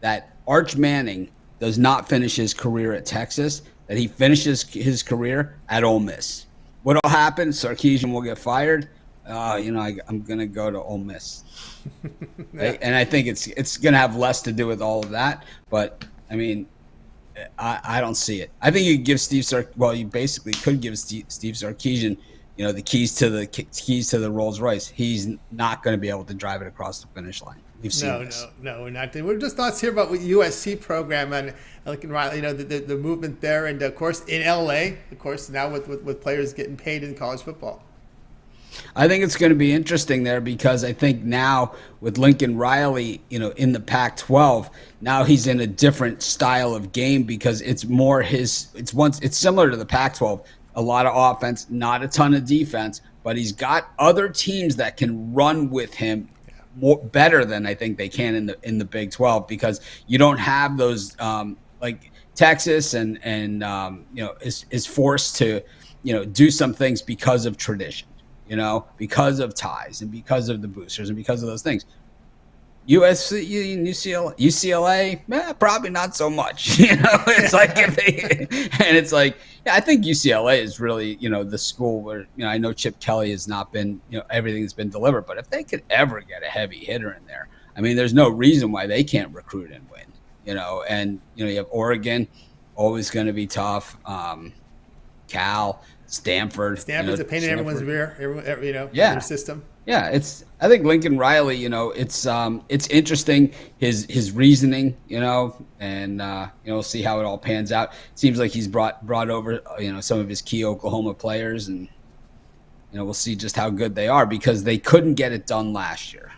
That Arch Manning does not finish his career at Texas, that he finishes his career at Ole Miss. What'll happen? Sarkisian will get fired. I'm going to go to Ole Miss. Right? And I think it's going to have less to do with all of that. But, I mean, I don't see it. I think you give you basically could give Steve Sarkisian, the keys to the Rolls Royce. He's not going to be able to drive it across the finish line. We've seen this. No, we're not. We're just thoughts here about what USC program and Lincoln Riley, the movement there, and of course in LA, of course now with players getting paid in college football. I think it's going to be interesting there because I think now with Lincoln Riley, in the Pac-12, now he's in a different style of game because it's more it's similar to the Pac-12. A lot of offense, not a ton of defense, but he's got other teams that can run with him better than I think they can in the Big 12 because you don't have those like Texas and is forced to do some things because of tradition. Because of ties and because of the boosters and because of those things. USC and UCLA, probably not so much. It's like I think UCLA is really, the school where, I know Chip Kelly has not been, everything's been delivered, but if they could ever get a heavy hitter in there, I mean, there's no reason why they can't recruit and win, and, you have Oregon, always going to be tough. Cal, Stanford's a pain in everyone's rear, their system. Yeah, I think Lincoln Riley, it's interesting his reasoning, and we'll see how it all pans out. It seems like he's brought over some of his key Oklahoma players, and we'll see just how good they are because they couldn't get it done last year.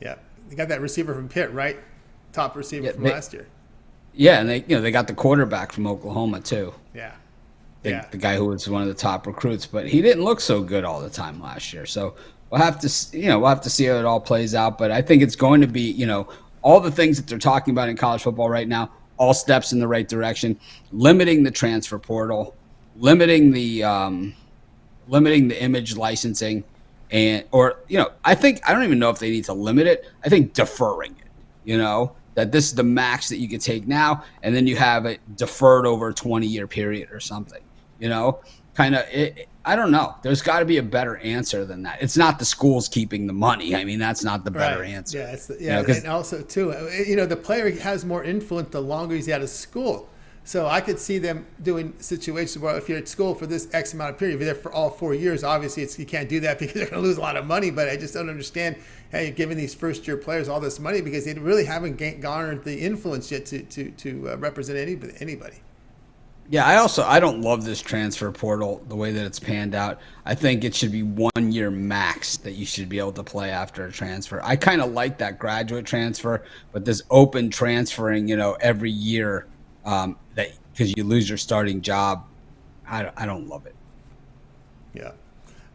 Yeah, they got that receiver from Pitt, right? Top receiver from last year. Yeah, and they got the quarterback from Oklahoma too. Yeah. The guy who was one of the top recruits, but he didn't look so good all the time last year. So we'll have to see how it all plays out. But I think it's going to be, all the things that they're talking about in college football right now, all steps in the right direction. Limiting the transfer portal, limiting the image licensing, I don't even know if they need to limit it. I think deferring it. That this is the max that you can take now, and then you have it deferred over a 20-year period or something. I don't know. There's got to be a better answer than that. It's not the schools keeping the money. I mean, that's not the better answer. Yeah, and also too, the player has more influence the longer he's out of school. So I could see them doing situations where if you're at school for this X amount of period, if you're there for all 4 years, obviously you can't do that because they're going to lose a lot of money. But I just don't understand how you're giving these first-year players all this money because they really haven't garnered the influence yet to represent anybody. Yeah, I don't love this transfer portal the way that it's panned out. I think it should be 1 year max that you should be able to play after a transfer. I kind of like that graduate transfer, but this open transferring, every year that because you lose your starting job, I don't love it. Yeah.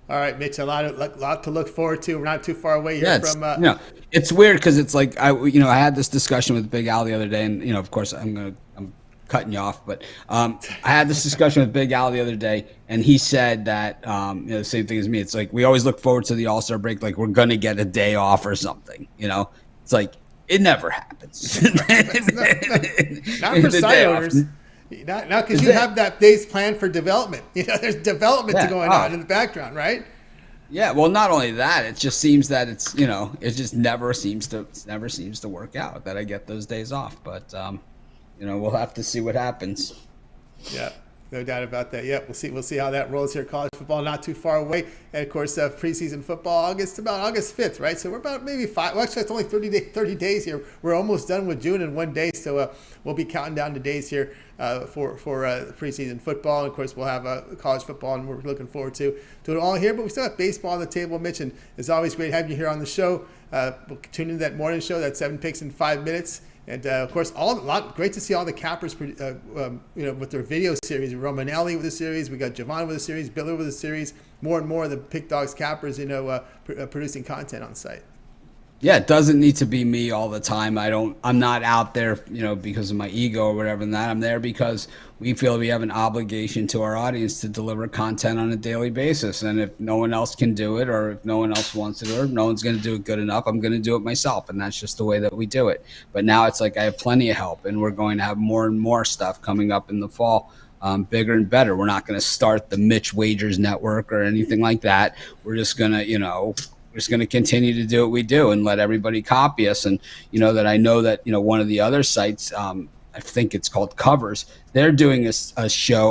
All right, Mitch, a lot to look forward to. We're not too far away here from. It's weird because it's like I had this discussion with Big Al the other day, and of course I'm cutting you off, but I had this discussion with Big Al the other day, and he said that the same thing as me. It's like we always look forward to the All-Star break, like we're gonna get a day off or something. It's like it never happens. not for site owners. Not because you have that day's planned for development. There's development going on in the background, right? Yeah, well, not only that, it just seems that it's it just never seems to work out that I get those days off, but. We'll have to see what happens. Yeah, no doubt about that. Yeah, we'll see how that rolls here. College football not too far away, and of course, preseason football about August 5th, right? So we're about maybe 5. Well, actually, it's only 30 days here. We're almost done with June in 1 day, so we'll be counting down the days here for preseason football. And of course, we'll have college football, and we're looking forward to it all here. But we still have baseball on the table, Mitch, and it's always great having you here on the show. We'll tune into that morning show, that 7 picks in 5 minutes. And of course, great to see all the cappers, with their video series. Romanelli with the series, we got Javon with the series, Billy with the series. More and more of the Pick Dogs cappers, producing content on site. Yeah, it doesn't need to be me all the time. I'm not out there, because of my ego or whatever and that. I'm there because we feel we have an obligation to our audience to deliver content on a daily basis. And if no one else can do it, or if no one else wants to do it, or if no one's going to do it good enough, I'm going to do it myself. And that's just the way that we do it. But now it's like I have plenty of help, and we're going to have more and more stuff coming up in the fall. Bigger and better. We're not going to start the Mitch Wagers Network or anything like that. We're just going to, we're just going to continue to do what we do and let everybody copy us. And, that I know that, one of the other sites, I think it's called Covers, they're doing a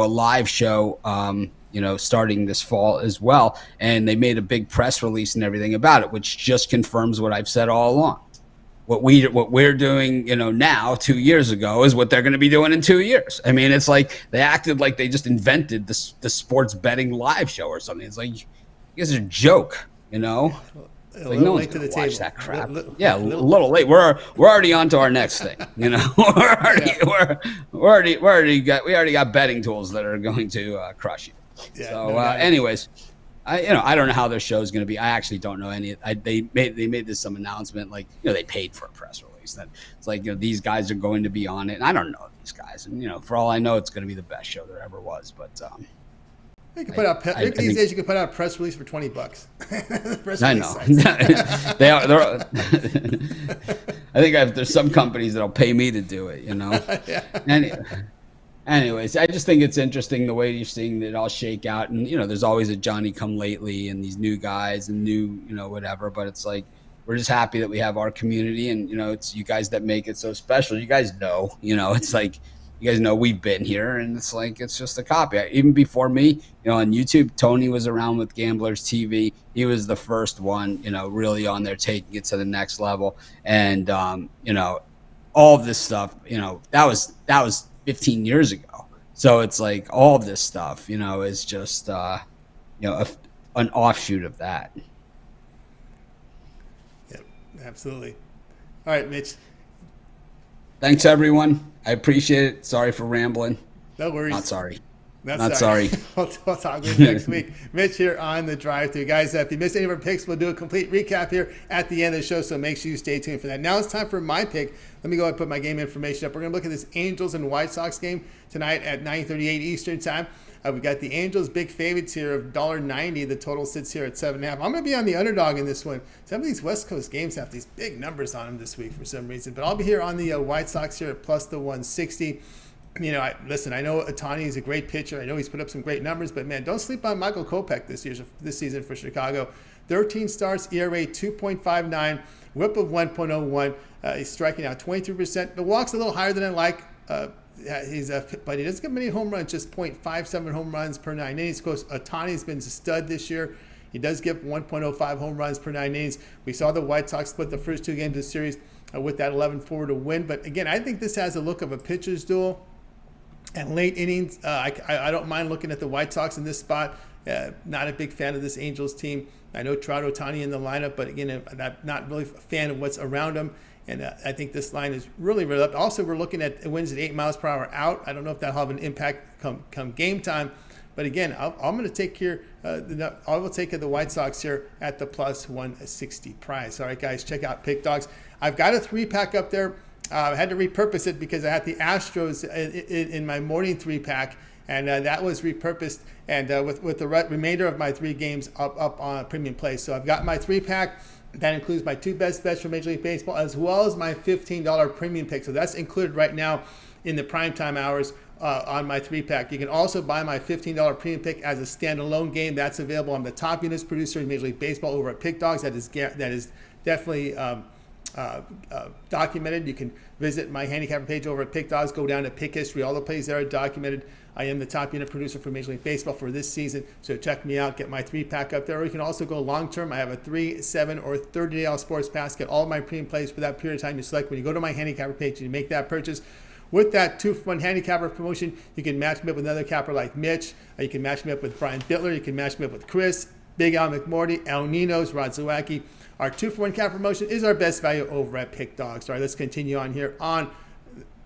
live show, starting this fall as well. And they made a big press release and everything about it, which just confirms what I've said all along. What we're doing, now 2 years ago is what they're going to be doing in 2 years. I mean, it's like they acted like they just invented the sports betting live show or something. It's like, you guys are a joke, A little like no late one's to the watch table. that crap. A little late. We're already on to our next thing. We already got betting tools that are going to crush you. Yeah, So, anyways. I don't know how their show is going to be. I actually don't know any. They made this some announcement, like, they paid for a press release that it's like, these guys are going to be on it, and I don't know these guys, and for all I know, it's going to be the best show there ever was. But you can put out these days. You can put out a press release for $20. I know. They are. I think there's some companies that'll pay me to do it. Yeah. Anyways, I just think it's interesting the way you're seeing it all shake out. And, there's always a Johnny come lately and these new guys and new, whatever. But it's like, we're just happy that we have our community, and, it's you guys that make it so special. You guys know, it's like, you guys know we've been here, and it's like, it's just a copy. Even before me, on YouTube, Tony was around with Gamblers TV. He was the first one, really on there, taking it to the next level. And, all of this stuff, that was 15 years ago. So it's like all of this stuff, is just, an offshoot of that. Yep, absolutely. All right, Mitch. Thanks, everyone. I appreciate it. Sorry for rambling. No worries. Not sorry. Not sorry. We'll talk with you next week. Mitch here on the drive-thru. Guys, if you missed any of our picks, we'll do a complete recap here at the end of the show, so make sure you stay tuned for that. Now it's time for my pick. Let me go ahead and put my game information up. We're going to look at this Angels and White Sox game tonight at 9:38 Eastern time. We've got the Angels big favorites here of $1.90. The total sits here at 7.5. I'm going to be on the underdog in this one. Some of these West Coast games have these big numbers on them this week for some reason. But I'll be here on the White Sox here at plus the 160. I know Ohtani is a great pitcher. I know he's put up some great numbers. But, man, don't sleep on Michael Kopech this season for Chicago. 13 starts, ERA 2.59, whip of 1.01. He's striking out 23%. The walk's a little higher than I like. But he doesn't get many home runs, just 0.57 home runs per 9 innings. Of course, Ohtani's been a stud this year. He does give 1.05 home runs per 9 innings. We saw the White Sox split the first two games of the series with that 11-4 to win. But, again, I think this has a look of a pitcher's duel. And late innings, I don't mind looking at the White Sox in this spot. Not a big fan of this Angels team. I know Trout, Ohtani in the lineup, but again, I'm not really a fan of what's around them. And I think this line is really up. Also, we're looking at winds at 8 miles per hour out. I don't know if that'll have an impact come game time. But again, I'm going to take here. I will take the White Sox here at the plus 160 price. All right, guys, check out Pick Dogs. I've got a 3-pack up there. I had to repurpose it because I had the Astros in my morning 3-pack, and that was repurposed. And with the remainder of my 3 games up on Premium Play. So I've got my 3-pack. That includes my 2 best bets from Major League Baseball, as well as my $15 premium pick. So that's included right now in the primetime hours on my 3-pack. You can also buy my $15 premium pick as a standalone game. That's available. I'm the top units producer in Major League Baseball over at Pick Dogs. That is definitely documented. You can visit my handicapper page over at Pick Dogs. Go down to Pick History. All the plays there are documented. I am the top unit producer for Major League Baseball for this season, so check me out. Get my 3-pack up there. Or you can also go long-term. I have a 3, 7, or 30-day all sports pass. Get all of my premium plays for that period of time you select. When you go to my handicapper page and you make that purchase, with that 2-for-1 handicapper promotion, you can match me up with another capper like Mitch. You can match me up with Brian Bittler. You can match me up with Chris, Big Al McMordie, El Ninos, Rod Zawacky. Our 2-for-1 capper promotion is our best value over at Pick Dogs. All right, let's continue on here on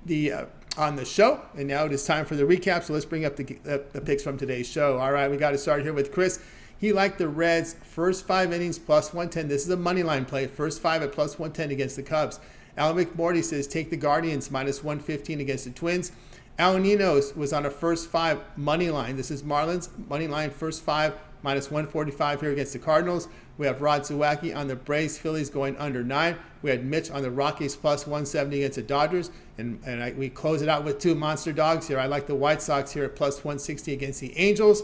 the show. And now it is time for the recap. So let's bring up the picks from today's show. All right, we got to start here with Chris. He liked the Reds first 5 innings plus 110. This is a money line play. First 5 at plus 110 against the Cubs. Alan McMordie says take the Guardians minus 115 against the Twins. Alan Ninos was on a first 5 money line. This is Marlins money line first 5 minus 145 here against the Cardinals. We have Rod Zawacky on the Braves Phillies going under 9. We had Mitch on the Rockies plus 170 against the Dodgers. We close it out with 2 monster dogs here. I like the White Sox here at plus 160 against the Angels.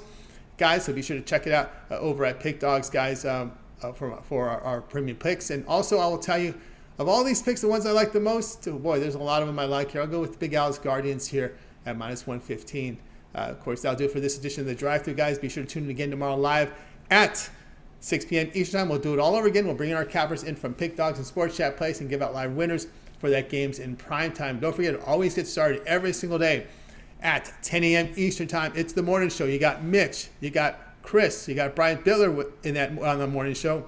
Guys, so be sure to check it out over at Pick Dogs, guys, for our premium picks. And also, I will tell you, of all these picks, the ones I like the most, boy, there's a lot of them I like here. I'll go with Big Al's Guardians here at minus 115. Of course, that'll do it for this edition of the Drive-Thru, guys. Be sure to tune in again tomorrow live at 6 p.m. Eastern Time. We'll do it all over again. We'll bring in our cappers in from Pick Dogs and Sports Chat Place and give out live winners for that games in prime time. Don't forget, it always gets started every single day at 10 a.m. Eastern Time. It's the morning show. You got Mitch, you got Chris, you got Brian Bittler on the morning show.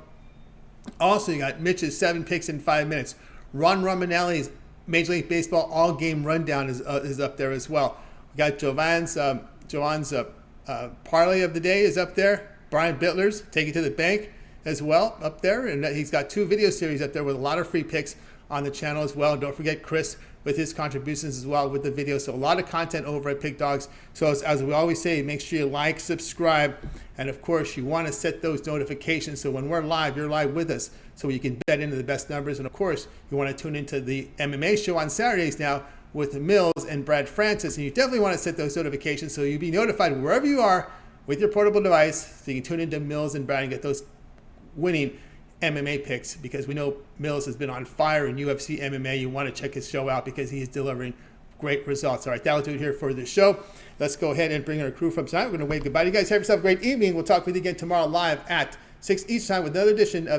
Also, you got Mitch's 7 picks in 5 minutes. Ron Romanelli's Major League Baseball all-game rundown is up there as well. We got Joanne's parlay of the day is up there. Brian Bittler's Take It to the Bank as well up there. And he's got 2 video series up there with a lot of free picks on the channel as well. And don't forget Chris with his contributions as well with the video. So a lot of content over at Pick Dogs. So as we always say, make sure you like, subscribe, and of course you want to set those notifications so when we're live, you're live with us so you can bet into the best numbers. And of course, you want to tune into the MMA show on Saturdays now with Mills and Brad Francis. And you definitely want to set those notifications so you'll be notified wherever you are with your portable device so you can tune into Mills and Brad and get those winning MMA picks, because we know Mills has been on fire in UFC MMA. You want to check his show out because he is delivering great results. All right, that'll do it here for this show. Let's go ahead and bring our crew from tonight. We're going to wave goodbye to you guys. Have yourself a great evening. We'll talk with you again tomorrow live at 6 Eastern Time with another edition of